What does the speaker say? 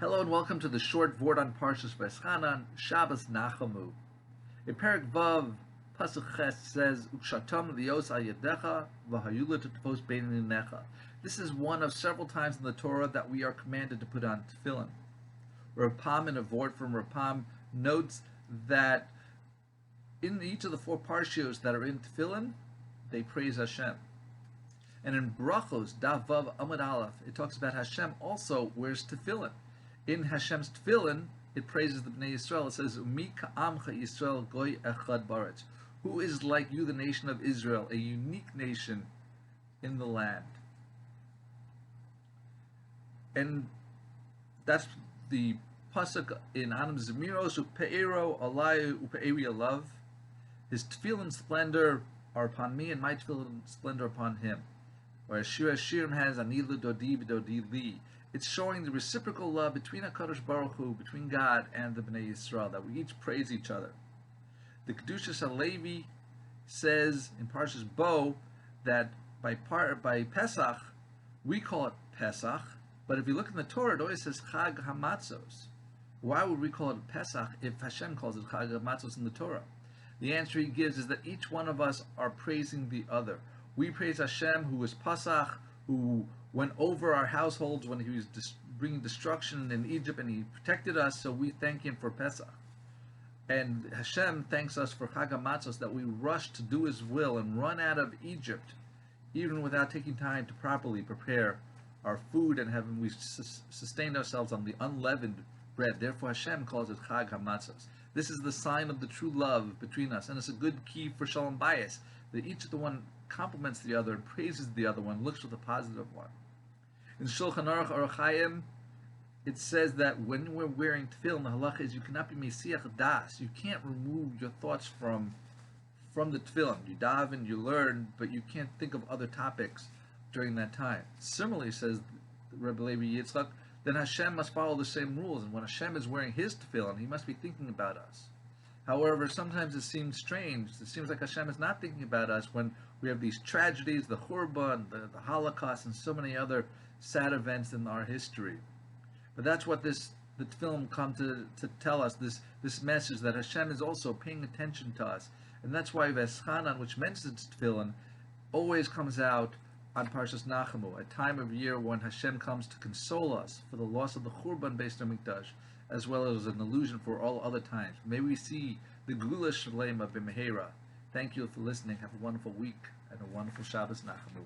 Hello and welcome to the short Vort on Parshas Vayeschanan, Shabbos Nachamu. In Perek Vav, Pasuk Ches says, "Ukshatam lios al yedecha v'hayula tetvos beininecha." This is one of several times in the Torah that we are commanded to put on tefillin. Rapam in a Vort from Rapam notes that in each of the four parshios that are in tefillin, they praise Hashem. And in Brachos, Dav Vav Amud Aleph, it talks about Hashem also wears tefillin. In Hashem's tefillin, it praises the Bnei Yisrael. It says, "Umi ka'amcha Yisrael goy echad baretz." Who is like you, the nation of Israel, a unique nation in the land? And that's the pasuk in Anam Zemiros upe'ero alai upe'eri alav. His tefillin splendor are upon me, and my tefillin splendor upon him. Whereas Shir Hashirim has Anilu Dodi B'Dodi Li. It's showing the reciprocal love between HaKadosh Baruch Hu, between God and the Bnei Yisrael, that we each praise each other. The Kedushas Levy says in Parshas Bo that by Pesach, we call it Pesach, but if you look in the Torah, it always says Chag HaMatzos. Why would we call it Pesach if Hashem calls it Chag HaMatzos in the Torah? The answer he gives is that each one of us are praising the other. We praise Hashem, who is Pesach, who went over our households when he was bringing destruction in Egypt, and he protected us, so we thank him for Pesach. And Hashem thanks us for Chag HaMatzos, that we rushed to do his will and run out of Egypt, even without taking time to properly prepare our food, and we sustained ourselves on the unleavened bread. Therefore Hashem calls it Chag HaMatzos. This is the sign of the true love between us, and it's a good key for Shalom Bayis, that each of the one compliments the other, praises the other one, looks for the positive one. In Shulchan Aruch Orach Chaim, it says that when we're wearing tefillin, the halacha is you cannot be mesiach das. You can't remove your thoughts from the tefillin. You daven, you learn, but you can't think of other topics during that time. Similarly, says Rebbe Levy Yitzchak, then Hashem must follow the same rules, and when Hashem is wearing his tefillin, he must be thinking about us. However, sometimes it seems strange. It seems like Hashem is not thinking about us when we have these tragedies, the Churban, the Holocaust, and so many other sad events in our history. But that's what the tefillin come to tell us, this message that Hashem is also paying attention to us. And that's why Vayeschanan, which mentions tefillin, always comes out on Parshas Nachamu, a time of year when Hashem comes to console us for the loss of the Churban Beis Hamikdash, as well as an illusion for all other times. May we see the Gula Shalema B'Mehera. Thank you for listening. Have a wonderful week and a wonderful Shabbos Nachamu.